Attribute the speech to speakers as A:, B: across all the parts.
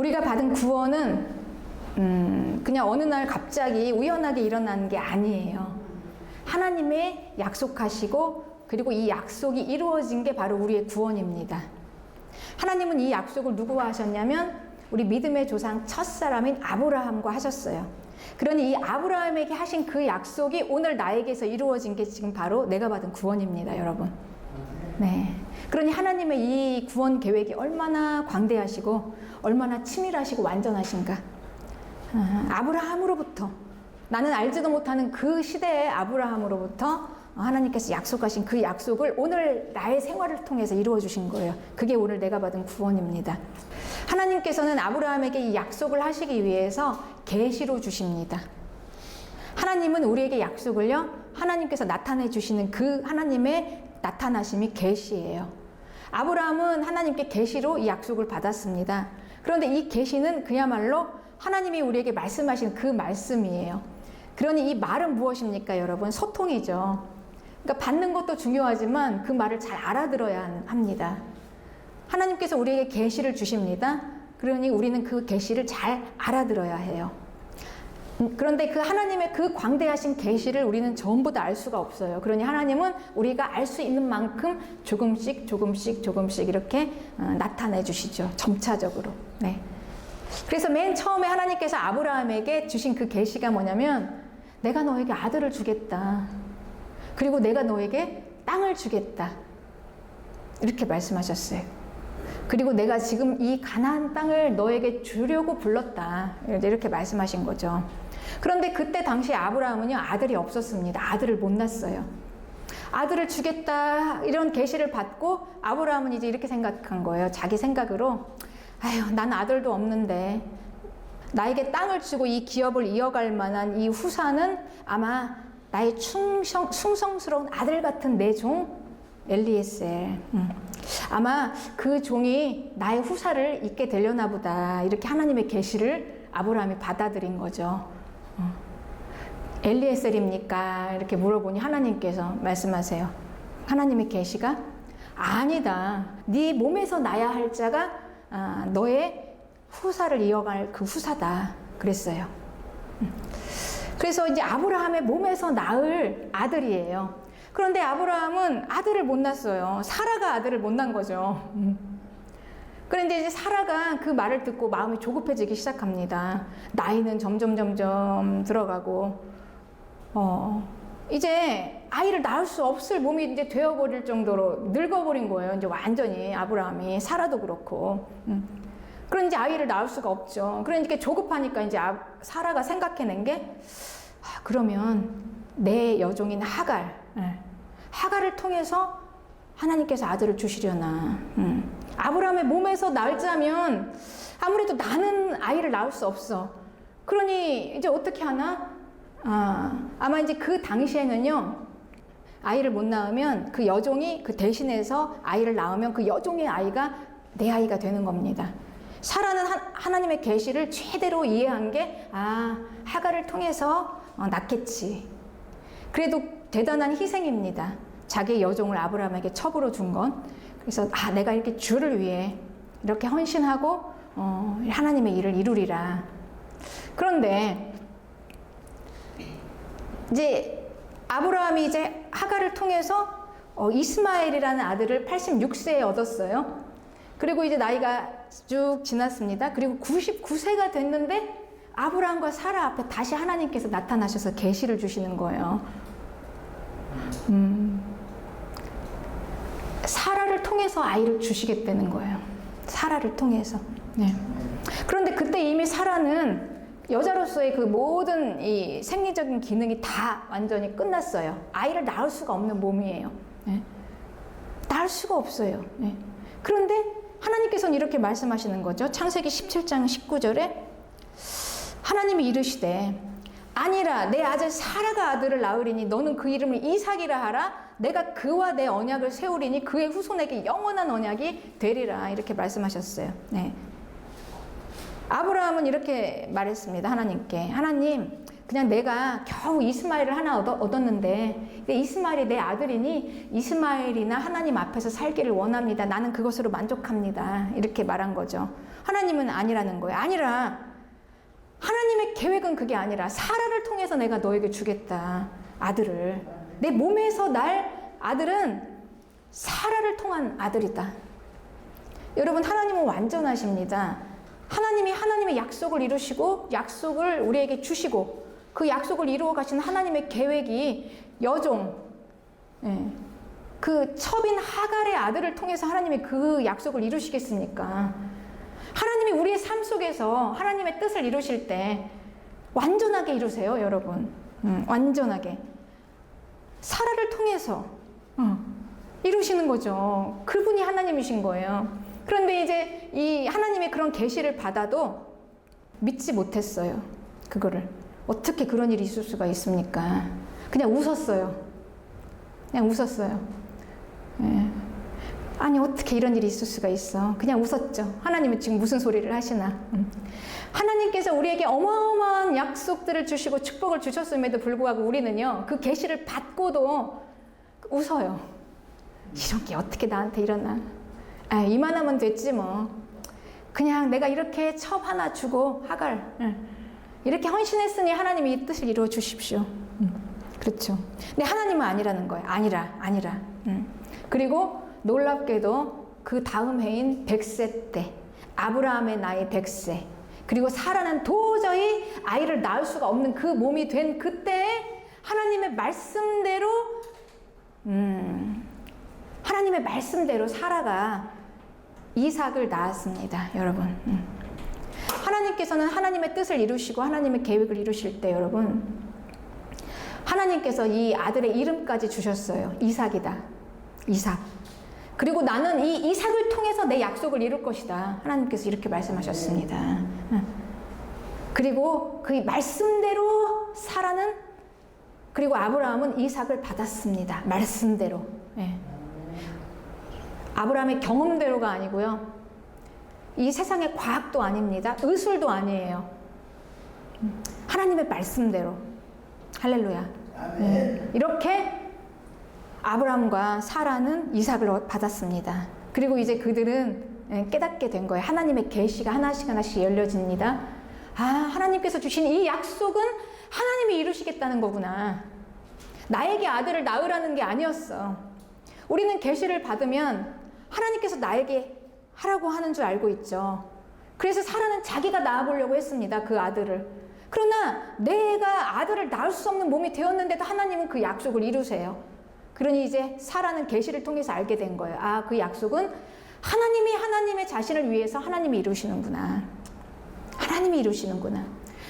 A: 우리가 받은 구원은 그냥 어느 날 갑자기 우연하게 일어나는 게 아니에요. 하나님의 약속하시고 그리고 이 약속이 이루어진 게 바로 우리의 구원입니다. 하나님은 이 약속을 누구와 하셨냐면 우리 믿음의 조상 첫사람인 아브라함과 하셨어요. 그러니 이 아브라함에게 하신 그 약속이 오늘 나에게서 이루어진 게 지금 바로 내가 받은 구원입니다, 여러분. 네. 그러니 하나님의 이 구원 계획이 얼마나 광대하시고 얼마나 치밀하시고 완전하신가. 아브라함으로부터, 나는 알지도 못하는 그 시대의 아브라함으로부터 하나님께서 약속하신 그 약속을 오늘 나의 생활을 통해서 이루어 주신 거예요. 그게 오늘 내가 받은 구원입니다. 하나님께서는 아브라함에게 이 약속을 하시기 위해서 계시로 주십니다. 하나님은 우리에게 약속을요, 하나님께서 나타내 주시는 그 하나님의 나타나심이 계시예요. 아브라함은 하나님께 계시로 이 약속을 받았습니다. 그런데 이 계시는 그야말로 하나님이 우리에게 말씀하신 그 말씀이에요. 그러니 이 말은 무엇입니까, 여러분? 소통이죠. 그러니까 받는 것도 중요하지만 그 말을 잘 알아들어야 합니다. 하나님께서 우리에게 계시를 주십니다. 그러니 우리는 그 계시를 잘 알아들어야 해요. 그런데 그 하나님의 그 광대하신 계시를 우리는 전부 다 알 수가 없어요. 그러니 하나님은 우리가 알 수 있는 만큼 조금씩 이렇게 나타내 주시죠. 점차적으로. 네. 그래서 맨 처음에 하나님께서 아브라함에게 주신 그 계시가 뭐냐면 내가 너에게 아들을 주겠다. 그리고 내가 너에게 땅을 주겠다. 이렇게 말씀하셨어요. 그리고 내가 지금 이 가나안 땅을 너에게 주려고 불렀다. 이렇게 말씀하신 거죠. 그런데 그때 당시 아브라함은요, 아들이 없었습니다. 아들을 못 낳았어요. 아들을 주겠다 이런 계시를 받고 아브라함은 이제 이렇게 생각한 거예요. 자기 생각으로 아휴, 난 아들도 없는데 나에게 땅을 주고 이 기업을 이어갈 만한 이 후사는 아마 나의 충성스러운 아들 같은 내 종 엘리에셀, 아마 그 종이 나의 후사를 잇게 되려나 보다. 이렇게 하나님의 계시를 아브라함이 받아들인 거죠. 엘리에셀입니까? 이렇게 물어보니 하나님께서 말씀하세요. 하나님의 계시가 아니다. 네 몸에서 나야 할 자가 너의 후사를 이어갈 그 후사다. 그랬어요. 그래서 이제 아브라함의 몸에서 낳을 아들이에요. 그런데 아브라함은 아들을 못 낳았어요. 사라가 아들을 못 낳은 거죠. 그런데 이제 사라가 그 말을 듣고 마음이 조급해지기 시작합니다. 나이는 점점 들어가고, 이제 아이를 낳을 수 없을 몸이 이제 되어버릴 정도로 늙어버린 거예요. 이제 완전히 아브라함이, 사라도 그렇고. 그럼 이제 아이를 낳을 수가 없죠. 그러니까 조급하니까 이제 사라가 생각해낸 게, 그러면 내 여종인 하갈을 통해서 하나님께서 아들을 주시려나. 아브라함의 몸에서 낳자면 아무래도 나는 아이를 낳을 수 없어. 그러니 이제 어떻게 하나? 아마 이제 그 당시에는요, 아이를 못 낳으면 그 여종이 그 대신해서 아이를 낳으면 그 여종의 아이가 내 아이가 되는 겁니다. 사라는 하나님의 계시를 최대로 이해한 게 하갈을 통해서 낳겠지. 그래도 대단한 희생입니다. 자기 여종을 아브라함에게 첩으로 준 건. 그래서 내가 이렇게 주를 위해 이렇게 헌신하고 하나님의 일을 이루리라. 그런데 이제 아브라함이 이제 하갈을 통해서 이스마엘이라는 아들을 86세에 얻었어요. 그리고 이제 나이가 쭉 지났습니다. 그리고 99세가 됐는데 아브라함과 사라 앞에 다시 하나님께서 나타나셔서 계시를 주시는 거예요. 사라를 통해서 아이를 주시겠다는 거예요. 사라를 통해서. 네. 그런데 그때 이미 사라는 여자로서의 그 모든 이 생리적인 기능이 다 완전히 끝났어요. 아이를 낳을 수가 없는 몸이에요. 네. 낳을 수가 없어요. 네. 그런데 하나님께서는 이렇게 말씀하시는 거죠. 창세기 17장 19절에 하나님이 이르시되 아니라 내 아들 사라가 아들을 낳으리니 너는 그 이름을 이삭이라 하라. 내가 그와 내 언약을 세우리니 그의 후손에게 영원한 언약이 되리라. 이렇게 말씀하셨어요. 네. 아브라함은 이렇게 말했습니다. 하나님께. 하나님, 그냥 내가 겨우 이스마엘을 하나 얻었는데 이스마엘이 내 아들이니 이스마엘이나 하나님 앞에서 살기를 원합니다. 나는 그것으로 만족합니다. 이렇게 말한 거죠. 하나님은 아니라는 거예요. 아니라 하나님의 계획은 그게 아니라 사라를 통해서 내가 너에게 주겠다. 아들을. 내 몸에서 날 아들은 사라를 통한 아들이다. 여러분, 하나님은 완전하십니다. 하나님이 하나님의 약속을 이루시고 약속을 우리에게 주시고 그 약속을 이루어 가신 하나님의 계획이 여종, 그 첩인 하갈의 아들을 통해서 하나님이 그 약속을 이루시겠습니까? 하나님이 우리의 삶 속에서 하나님의 뜻을 이루실 때 완전하게 이루세요, 여러분. 완전하게. 사라를 통해서 이루시는 거죠. 그분이 하나님이신 거예요. 그런데 이제 이 하나님의 그런 계시를 받아도 믿지 못했어요. 그거를. 어떻게 그런 일이 있을 수가 있습니까? 그냥 웃었어요. 그냥 웃었어요. 아니, 어떻게 이런 일이 있을 수가 있어. 그냥 웃었죠. 하나님은 지금 무슨 소리를 하시나. 하나님께서 우리에게 어마어마한 약속들을 주시고 축복을 주셨음에도 불구하고 우리는요, 그 계시를 받고도 웃어요. 이런 게 어떻게 나한테 일어나. 이만하면 됐지 뭐. 그냥 내가 이렇게 첩 하나 주고 하갈 이렇게 헌신했으니 하나님이 이 뜻을 이루어 주십시오. 그렇죠. 근데 하나님은 아니라는 거예요. 아니라. 그리고 놀랍게도 그 다음 해인 100세 때 아브라함의 나이 100세 그리고 사라는 도저히 아이를 낳을 수가 없는 그 몸이 된 그때에 하나님의 말씀대로 사라가 이삭을 낳았습니다. 여러분. 하나님께서는 하나님의 뜻을 이루시고 하나님의 계획을 이루실 때 여러분, 하나님께서 이 아들의 이름까지 주셨어요. 이삭이다. 이삭. 그리고 나는 이 이삭을 통해서 내 약속을 이룰 것이다. 하나님께서 이렇게 말씀하셨습니다. 그리고 그 말씀대로 사라는 그리고 아브라함은 이삭을 받았습니다. 말씀대로. 아브라함의 경험대로가 아니고요. 이 세상의 과학도 아닙니다. 의술도 아니에요. 하나님의 말씀대로. 할렐루야. 이렇게 아브라함과 사라는 이삭을 받았습니다. 그리고 이제 그들은 깨닫게 된 거예요. 하나님의 계시가 하나씩 열려집니다. 하나님께서 주신 이 약속은 하나님이 이루시겠다는 거구나. 나에게 아들을 낳으라는 게 아니었어. 우리는 계시를 받으면 하나님께서 나에게 하라고 하는 줄 알고 있죠. 그래서 사라는 자기가 낳아보려고 했습니다. 그 아들을. 그러나 내가 아들을 낳을 수 없는 몸이 되었는데도 하나님은 그 약속을 이루세요. 그러니 이제 사라는 계시를 통해서 알게 된 거예요. 그 약속은 하나님이 하나님의 자신을 위해서 하나님이 이루시는구나. 하나님이 이루시는구나.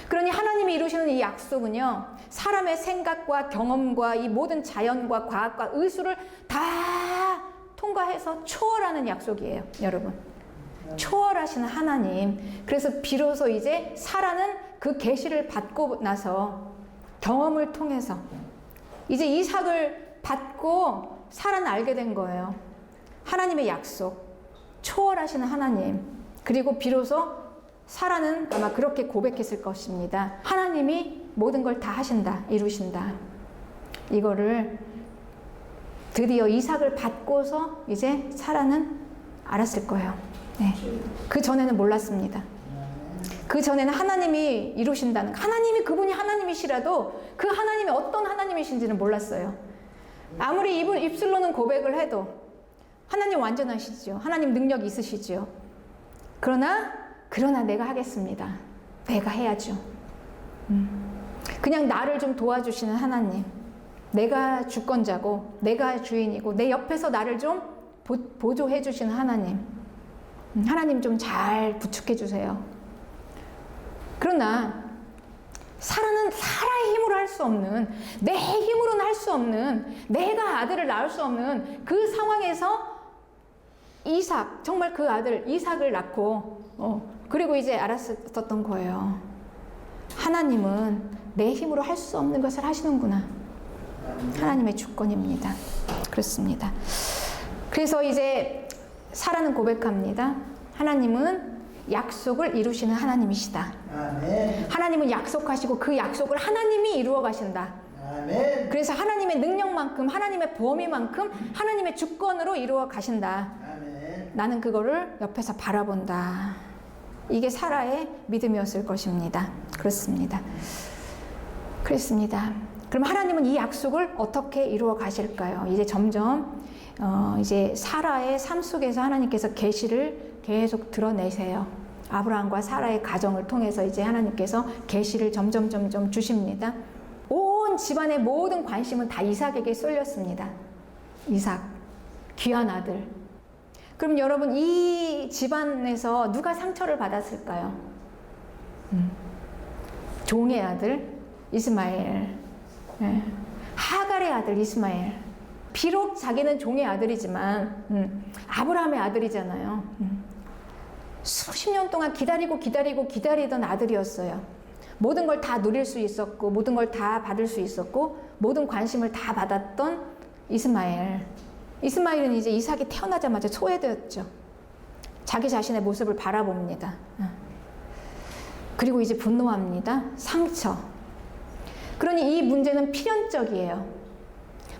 A: 그러니 하나님이 이루시는 이 약속은요, 사람의 생각과 경험과 이 모든 자연과 과학과 의술을 다 통과해서 초월하는 약속이에요, 여러분. 초월하시는 하나님. 그래서 비로소 이제 사라는 그 계시를 받고 나서 경험을 통해서 이제 이삭을 받고 사라는 알게 된 거예요. 하나님의 약속, 초월하시는 하나님. 그리고 비로소 사라는 아마 그렇게 고백했을 것입니다. 하나님이 모든 걸 다 하신다, 이루신다. 이거를 드디어 이삭을 받고서 이제 사라는 알았을 거예요. 그 전에는 몰랐습니다. 그 전에는 하나님이 이루신다는, 하나님이 그분이 하나님이시라도 그 하나님이 어떤 하나님이신지는 몰랐어요. 아무리 입술로는 고백을 해도 하나님 완전하시죠. 하나님 능력 있으시죠. 그러나 내가 하겠습니다. 내가 해야죠. 그냥 나를 좀 도와주시는 하나님. 내가 주권자고 내가 주인이고 내 옆에서 나를 좀 보조해 주시는 하나님. 하나님 좀 잘 부축해 주세요. 그러나 사라는 사라의 힘으로 할 수 없는, 내 힘으로는 할 수 없는, 내가 아들을 낳을 수 없는 그 상황에서 이삭, 정말 그 아들 이삭을 낳고 그리고 이제 알았었던 거예요. 하나님은 내 힘으로 할 수 없는 것을 하시는구나. 하나님의 주권입니다. 그렇습니다. 그래서 이제 사라는 고백합니다. 하나님은 약속을 이루시는 하나님이시다.
B: 아멘.
A: 하나님은 약속하시고 그 약속을 하나님이 이루어 가신다.
B: 아멘.
A: 그래서 하나님의 능력만큼, 하나님의 범위만큼, 하나님의 주권으로 이루어 가신다.
B: 아멘.
A: 나는 그거를 옆에서 바라본다. 이게 사라의 믿음이었을 것입니다. 그렇습니다. 그렇습니다. 그럼 하나님은 이 약속을 어떻게 이루어 가실까요? 이제 점점 이제 사라의 삶 속에서 하나님께서 계시를 계속 드러내세요. 아브라함과 사라의 가정을 통해서 이제 하나님께서 계시를 점점 주십니다. 온 집안의 모든 관심은 다 이삭에게 쏠렸습니다. 이삭, 귀한 아들. 그럼 여러분, 이 집안에서 누가 상처를 받았을까요? 종의 아들 이스마엘, 하갈의 아들 이스마엘. 비록 자기는 종의 아들이지만 아브라함의 아들이잖아요. 수십 년 동안 기다리던 아들이었어요. 모든 걸 다 누릴 수 있었고, 모든 걸 다 받을 수 있었고, 모든 관심을 다 받았던 이스마엘. 이스마엘은 이제 이삭이 태어나자마자 소외되었죠. 자기 자신의 모습을 바라봅니다. 그리고 이제 분노합니다. 상처. 그러니 이 문제는 필연적이에요.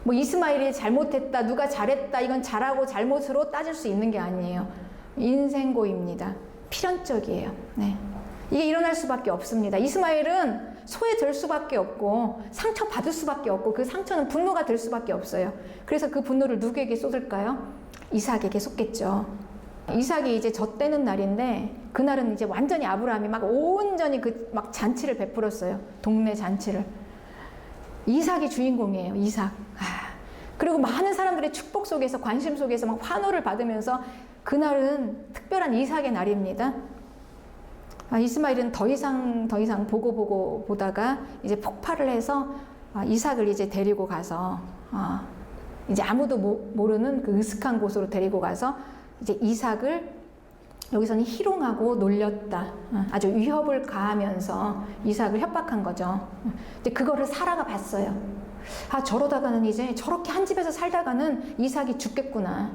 A: 뭐 이스마엘이 잘못했다, 누가 잘했다, 이건 잘하고 잘못으로 따질 수 있는 게 아니에요. 인생고입니다. 필연적이에요. 네. 이게 일어날 수밖에 없습니다. 이스마엘은 소외될 수밖에 없고 상처받을 수밖에 없고 그 상처는 분노가 될 수밖에 없어요. 그래서 그 분노를 누구에게 쏟을까요? 이삭에게 쏟겠죠. 이삭이 이제 젖대는 날인데 그날은 이제 완전히 아브라함이 막 온전히 그 막 잔치를 베풀었어요. 동네 잔치를. 이삭이 주인공이에요. 이삭. 그리고 많은 사람들의 축복 속에서, 관심 속에서 막 환호를 받으면서 그날은 특별한 이삭의 날입니다. 이스마엘은 더 이상 보다가 이제 폭발을 해서 이삭을 이제 데리고 가서 이제 아무도 모르는 그 으슥한 곳으로 데리고 가서 이제 이삭을 여기서는 희롱하고 놀렸다. 아주 위협을 가하면서 이삭을 협박한 거죠. 근데 그거를 사라가 봤어요. 저러다가는 이제 저렇게 한 집에서 살다가는 이삭이 죽겠구나.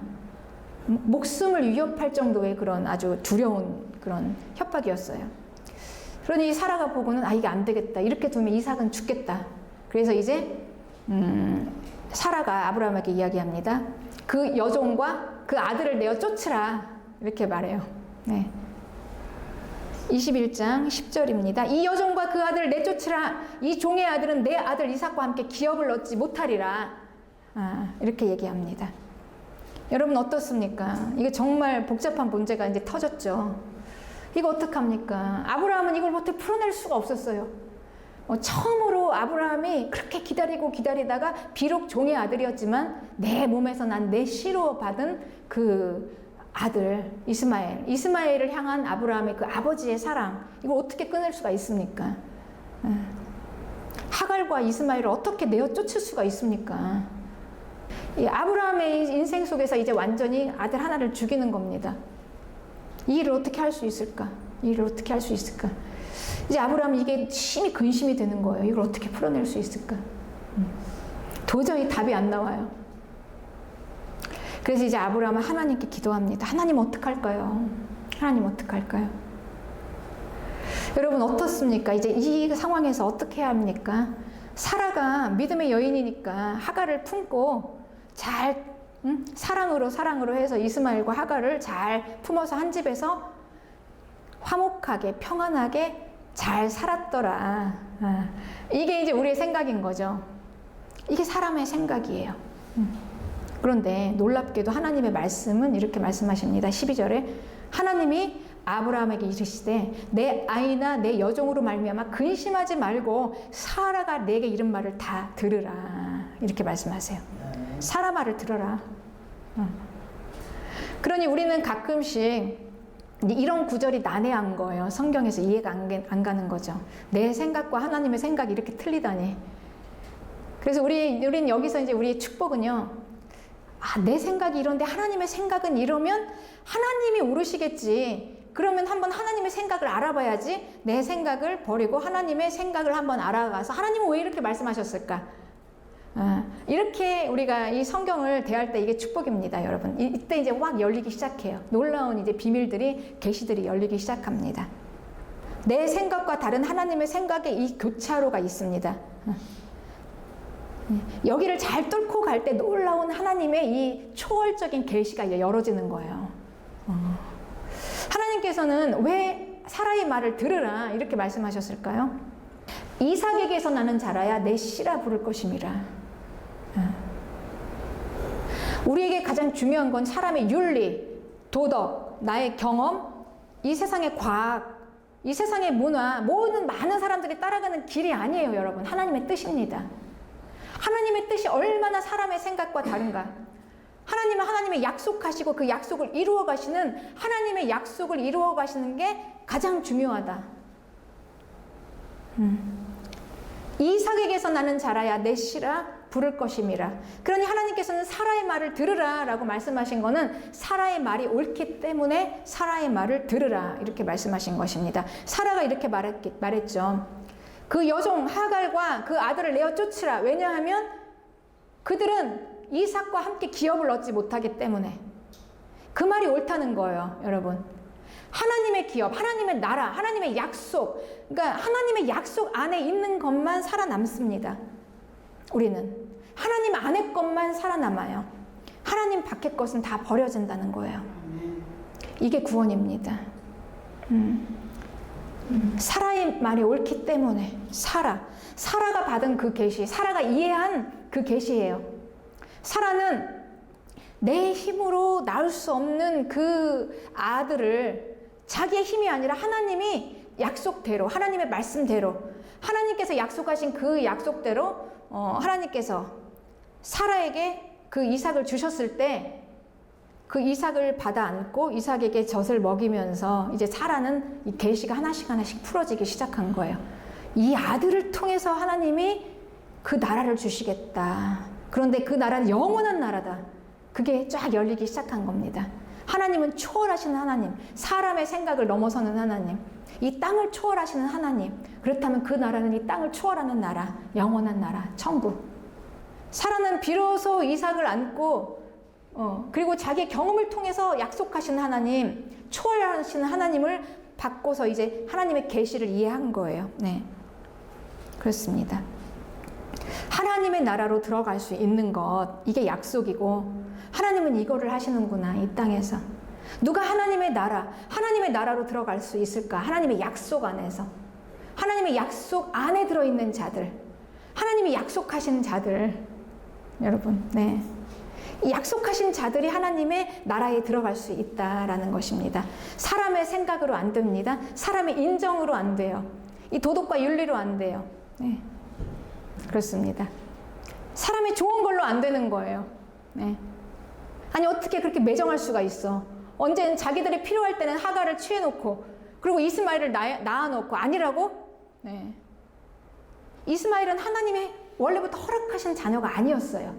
A: 목숨을 위협할 정도의 그런 아주 두려운 그런 협박이었어요. 그러니 사라가 보고는 이게 안 되겠다. 이렇게 두면 이삭은 죽겠다. 그래서 이제 사라가 아브라함에게 이야기합니다. 그 여종과 그 아들을 내어 쫓으라. 이렇게 말해요. 네. 21장 10절입니다. 이 여종과 그 아들을 내쫓으라. 이 종의 아들은 내 아들 이삭과 함께 기업을 얻지 못하리라. 이렇게 얘기합니다. 여러분 어떻습니까? 이게 정말 복잡한 문제가 이제 터졌죠. 이거 어떡합니까? 아브라함은 이걸 어떻게 풀어낼 수가 없었어요. 처음으로 아브라함이 그렇게 기다리다가 비록 종의 아들이었지만 내 몸에서 난 내 씨로 받은 그 아들 이스마엘을 향한 아브라함의 그 아버지의 사랑, 이걸 어떻게 끊을 수가 있습니까? 하갈과 이스마엘을 어떻게 내어 쫓을 수가 있습니까? 이 아브라함의 인생 속에서 이제 완전히 아들 하나를 죽이는 겁니다. 이 일을 어떻게 할 수 있을까? 이제 아브라함은 이게 심히 근심이 되는 거예요. 이걸 어떻게 풀어낼 수 있을까? 도저히 답이 안 나와요. 그래서 이제 아브라함은 하나님께 기도합니다. 하나님 어떡할까요? 여러분 어떻습니까? 이제 이 상황에서 어떻게 해야 합니까? 사라가 믿음의 여인이니까 하갈을 품고 잘 사랑으로 해서 이스마엘과 하갈을 잘 품어서 한 집에서 화목하게 평안하게 잘 살았더라. 이게 이제 우리의 생각인 거죠. 이게 사람의 생각이에요. 그런데 놀랍게도 하나님의 말씀은 이렇게 말씀하십니다. 12절에 하나님이 아브라함에게 이르시되 내 아이나 내 여종으로 말미암아 근심하지 말고 사라가 내게 이른 말을 다 들으라. 이렇게 말씀하세요. 사라 말을 들어라. 그러니 우리는 가끔씩 이런 구절이 난해한 거예요. 성경에서 이해가 안 가는 거죠. 내 생각과 하나님의 생각이 이렇게 틀리다니. 그래서 우린 여기서 이제 우리의 축복은요. 내 생각이 이런데 하나님의 생각은 이러면 하나님이 오르시겠지. 그러면 한번 하나님의 생각을 알아봐야지. 내 생각을 버리고 하나님의 생각을 한번 알아가서 하나님은 왜 이렇게 말씀하셨을까? 이렇게 우리가 이 성경을 대할 때 이게 축복입니다, 여러분. 이때 이제 확 열리기 시작해요. 놀라운 이제 비밀들이, 계시들이 열리기 시작합니다. 내 생각과 다른 하나님의 생각에 이 교차로가 있습니다. 여기를 잘 뚫고 갈 때 놀라운 하나님의 이 초월적인 계시가 열어지는 거예요. 하나님께서는 왜 사라의 말을 들으라 이렇게 말씀하셨을까요? 이삭에게서 나는 자라야 내 씨라 부를 것임이라. 우리에게 가장 중요한 건 사람의 윤리, 도덕, 나의 경험, 이 세상의 과학, 이 세상의 문화, 모든 많은 사람들이 따라가는 길이 아니에요, 여러분. 하나님의 뜻입니다. 하나님의 뜻이 얼마나 사람의 생각과 다른가. 하나님은 하나님의 약속하시고 그 약속을 이루어 가시는, 하나님의 약속을 이루어 가시는 게 가장 중요하다. 이삭에게서 나는 자라야 내 씨라 부를 것임이라. 그러니 하나님께서는 사라의 말을 들으라 라고 말씀하신 거는 사라의 말이 옳기 때문에 사라의 말을 들으라 이렇게 말씀하신 것입니다. 사라가 이렇게 말했죠. 그 여종 하갈과 그 아들을 내어 쫓으라. 왜냐하면 그들은 이삭과 함께 기업을 얻지 못하기 때문에. 그 말이 옳다는 거예요, 여러분. 하나님의 기업, 하나님의 나라, 하나님의 약속, 그러니까 하나님의 약속 안에 있는 것만 살아남습니다. 우리는 하나님 안의 것만 살아남아요. 하나님 밖의 것은 다 버려진다는 거예요. 이게 구원입니다. 사라의 말이 옳기 때문에 사라가 받은 그 계시, 사라가 이해한 그 계시예요. 사라는 내 힘으로 낳을 수 없는 그 아들을 자기의 힘이 아니라 하나님이 약속대로, 하나님의 말씀대로, 하나님께서 약속하신 그 약속대로 하나님께서 사라에게 그 이삭을 주셨을 때 그 이삭을 받아 안고 이삭에게 젖을 먹이면서 이제 사라는 이 계시가 하나씩 풀어지기 시작한 거예요. 이 아들을 통해서 하나님이 그 나라를 주시겠다. 그런데 그 나라는 영원한 나라다. 그게 쫙 열리기 시작한 겁니다. 하나님은 초월하시는 하나님, 사람의 생각을 넘어서는 하나님, 이 땅을 초월하시는 하나님. 그렇다면 그 나라는 이 땅을 초월하는 나라, 영원한 나라, 천국. 사라는 비로소 이삭을 안고 그리고 자기의 경험을 통해서 약속하시는 하나님, 초월하시는 하나님을 받고서 이제 하나님의 계시를 이해한 거예요. 네, 그렇습니다. 하나님의 나라로 들어갈 수 있는 것, 이게 약속이고 하나님은 이거를 하시는구나, 이 땅에서. 누가 하나님의 나라로 들어갈 수 있을까? 하나님의 약속 안에서. 하나님의 약속 안에 들어있는 자들, 하나님이 약속하신 자들, 여러분, 네. 이 약속하신 자들이 하나님의 나라에 들어갈 수 있다라는 것입니다. 사람의 생각으로 안 됩니다. 사람의 인정으로 안 돼요. 이 도덕과 윤리로 안 돼요. 네. 그렇습니다. 사람이 좋은 걸로 안 되는 거예요. 네. 아니, 어떻게 그렇게 매정할 수가 있어? 언제는 자기들이 필요할 때는 하갈을 취해놓고, 그리고 이스마엘을 낳아놓고, 아니라고? 네. 이스마엘은 하나님의 원래부터 허락하신 자녀가 아니었어요.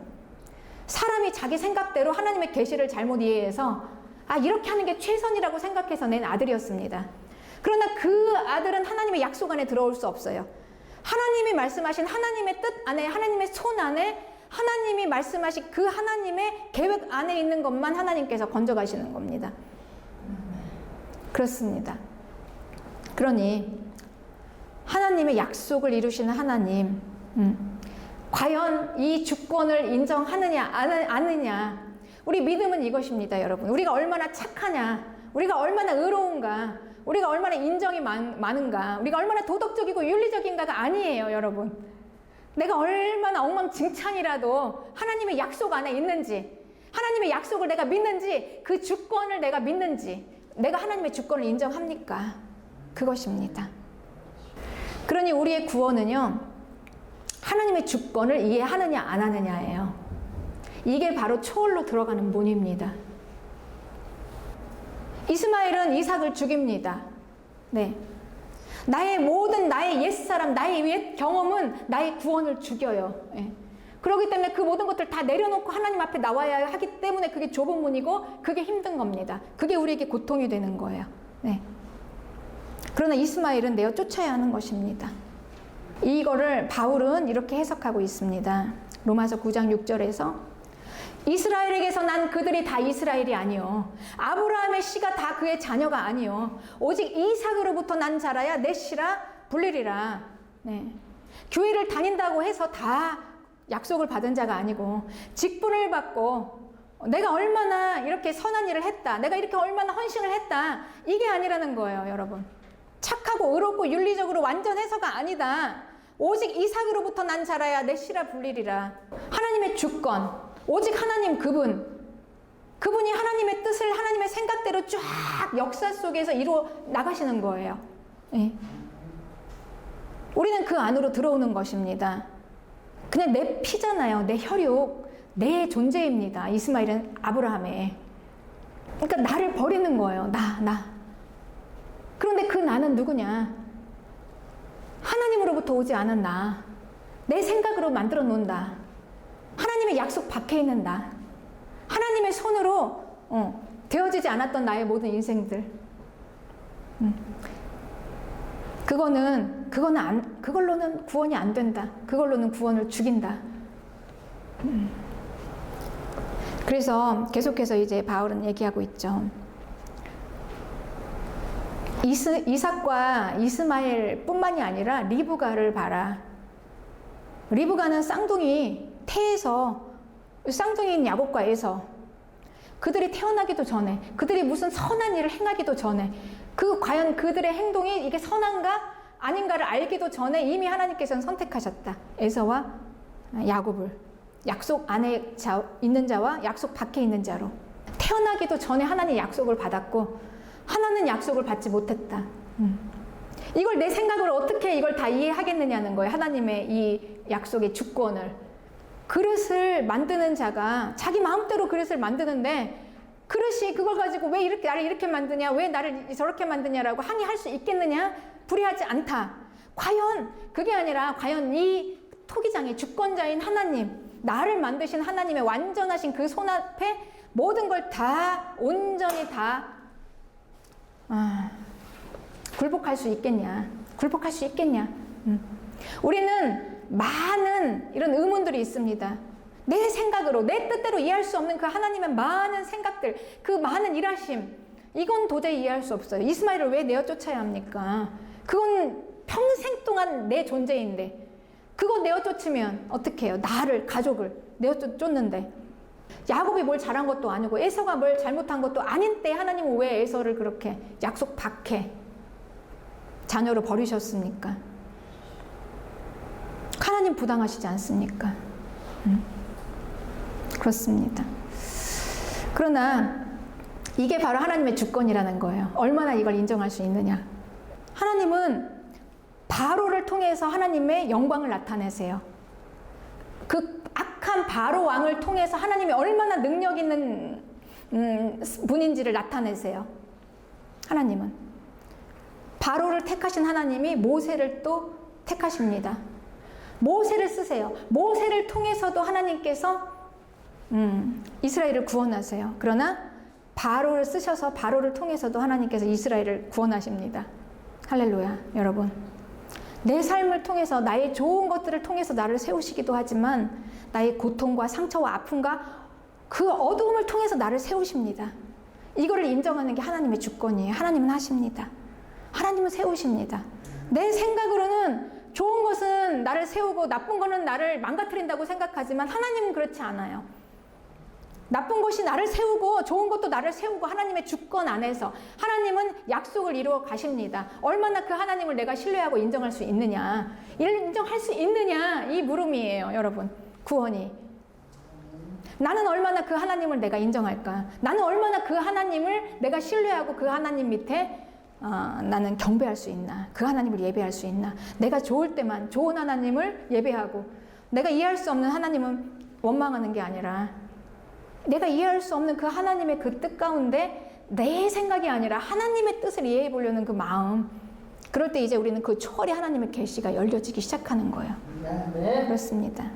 A: 사람이 자기 생각대로 하나님의 계시를 잘못 이해해서 이렇게 하는 게 최선이라고 생각해서 낸 아들이었습니다. 그러나 그 아들은 하나님의 약속 안에 들어올 수 없어요. 하나님이 말씀하신 하나님의 뜻 안에, 하나님의 손 안에, 하나님이 말씀하신 그 하나님의 계획 안에 있는 것만 하나님께서 건져가시는 겁니다. 그렇습니다. 그러니 하나님의 약속을 이루시는 하나님, 과연 이 주권을 인정하느냐 아느냐. 우리 믿음은 이것입니다, 여러분. 우리가 얼마나 착하냐, 우리가 얼마나 의로운가, 우리가 얼마나 인정이 많은가, 우리가 얼마나 도덕적이고 윤리적인가가 아니에요, 여러분. 내가 얼마나 엉망진창이라도 하나님의 약속 안에 있는지, 하나님의 약속을 내가 믿는지, 그 주권을 내가 믿는지, 내가 하나님의 주권을 인정합니까? 그것입니다. 그러니 우리의 구원은요, 하나님의 주권을 이해하느냐 안 하느냐예요. 이게 바로 초월로 들어가는 문입니다. 이스마엘은 이삭을 죽입니다. 네. 나의 옛사람, 나의 옛 경험은 나의 구원을 죽여요. 네. 그렇기 때문에 그 모든 것들 다 내려놓고 하나님 앞에 나와야 하기 때문에 그게 좁은 문이고 그게 힘든 겁니다. 그게 우리에게 고통이 되는 거예요. 네. 그러나 이스마엘은 내어 쫓아야 하는 것입니다. 이거를 바울은 이렇게 해석하고 있습니다. 로마서 9장 6절에서 이스라엘에게서 난 그들이 다 이스라엘이 아니요 아브라함의 씨가 다 그의 자녀가 아니요 오직 이삭으로부터 난 자라야 내 씨라 불리리라. 네. 교회를 다닌다고 해서 다 약속을 받은 자가 아니고 직분을 받고 내가 얼마나 이렇게 선한 일을 했다, 내가 이렇게 얼마나 헌신을 했다, 이게 아니라는 거예요, 여러분. 착하고 의롭고 윤리적으로 완전해서가 아니다. 오직 이삭으로부터 난 자라야 내 씨라 불리리라. 하나님의 주권, 오직 하나님 그분이 하나님의 뜻을 하나님의 생각대로 쫙 역사 속에서 이루어 나가시는 거예요. 네. 우리는 그 안으로 들어오는 것입니다. 그냥 내 피잖아요. 내 혈육, 내 존재입니다. 이스마엘은 아브라함의. 그러니까 나를 버리는 거예요. 나. 그런데 그 나는 누구냐? 하나님으로부터 오지 않은 나. 내 생각으로 만들어 놓은 나. 하나님의 약속 밖에 있는 나. 하나님의 손으로 되어지지 않았던 나의 모든 인생들. 그걸로는 구원이 안 된다. 그걸로는 구원을 죽인다. 그래서 계속해서 이제 바울은 얘기하고 있죠. 이삭과 이스마엘 뿐만이 아니라 리브가를 봐라. 리브가는 쌍둥이 태에서, 쌍둥이인 야곱과 에서, 그들이 태어나기도 전에, 그들이 무슨 선한 일을 행하기도 전에, 과연 그들의 행동이 이게 선한가 아닌가를 알기도 전에 이미 하나님께서는 선택하셨다. 에서와 야곱을 약속 안에 있는 자와 약속 밖에 있는 자로. 태어나기도 전에 하나님 약속을 받았고 하나는 약속을 받지 못했다. 이걸 내 생각으로 어떻게 이걸 다 이해하겠느냐는 거예요. 하나님의 이 약속의 주권을. 그릇을 만드는 자가 자기 마음대로 그릇을 만드는데 그릇이 그걸 가지고 왜 이렇게 나를 이렇게 만드냐, 왜 나를 저렇게 만드냐라고 항의할 수 있겠느냐? 불의하지 않다. 과연 그게 아니라 과연 이 토기장의 주권자인 하나님, 나를 만드신 하나님의 완전하신 그 손 앞에 모든 걸 다 온전히 다 굴복할 수 있겠냐? 굴복할 수 있겠냐? 우리는 많은 이런 의문들이 있습니다. 내 생각으로, 내 뜻대로 이해할 수 없는 그 하나님의 많은 생각들, 그 많은 일하심, 이건 도저히 이해할 수 없어요. 이스마엘을 왜 내어 쫓아야 합니까? 그건 평생 동안 내 존재인데, 그거 내어 쫓으면 어떻게 해요? 나를, 가족을 내어 쫓는데. 야곱이 뭘 잘한 것도 아니고 에서가 뭘 잘못한 것도 아닌 때 하나님은 왜 에서를 그렇게 약속 밖에 자녀로 버리셨습니까? 하나님 부당하시지 않습니까? 그렇습니다. 그러나 이게 바로 하나님의 주권이라는 거예요. 얼마나 이걸 인정할 수 있느냐. 하나님은 바로를 통해서 하나님의 영광을 나타내세요. 그 악한 바로 왕을 통해서 하나님이 얼마나 능력 있는 분인지를 나타내세요. 하나님은 바로를 택하신 하나님이 모세를 또 택하십니다. 모세를 쓰세요. 모세를 통해서도 하나님께서 이스라엘을 구원하세요. 그러나 바로를 쓰셔서 바로를 통해서도 하나님께서 이스라엘을 구원하십니다. 할렐루야, 여러분. 내 삶을 통해서, 나의 좋은 것들을 통해서 나를 세우시기도 하지만 나의 고통과 상처와 아픔과 그 어두움을 통해서 나를 세우십니다. 이거를 인정하는 게 하나님의 주권이에요. 하나님은 하십니다. 하나님은 세우십니다. 내 생각으로는 좋은 것은 나를 세우고 나쁜 거는 나를 망가뜨린다고 생각하지만 하나님은 그렇지 않아요. 나쁜 것이 나를 세우고 좋은 것도 나를 세우고 하나님의 주권 안에서 하나님은 약속을 이루어 가십니다. 얼마나 그 하나님을 내가 신뢰하고 인정할 수 있느냐, 인정할 수 있느냐, 이 물음이에요, 여러분. 구원이. 나는 얼마나 그 하나님을 내가 인정할까? 나는 얼마나 그 하나님을 내가 신뢰하고 그 하나님 밑에 나는 경배할 수 있나? 그 하나님을 예배할 수 있나? 내가 좋을 때만 좋은 하나님을 예배하고 내가 이해할 수 없는 하나님은 원망하는 게 아니라 내가 이해할 수 없는 그 하나님의 그 뜻 가운데 내 생각이 아니라 하나님의 뜻을 이해해 보려는 그 마음, 그럴 때 이제 우리는 그 초월의 하나님의 계시가 열려지기 시작하는 거예요. 그렇습니다.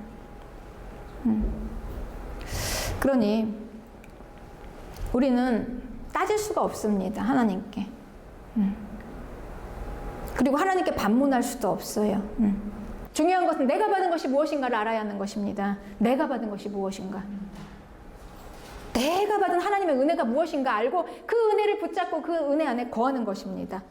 A: 그러니 우리는 따질 수가 없습니다. 하나님께. 그리고 하나님께 반문할 수도 없어요. 중요한 것은 내가 받은 것이 무엇인가를 알아야 하는 것입니다. 내가 받은 것이 무엇인가. 내가 받은 하나님의 은혜가 무엇인가 알고 그 은혜를 붙잡고 그 은혜 안에 거하는 것입니다.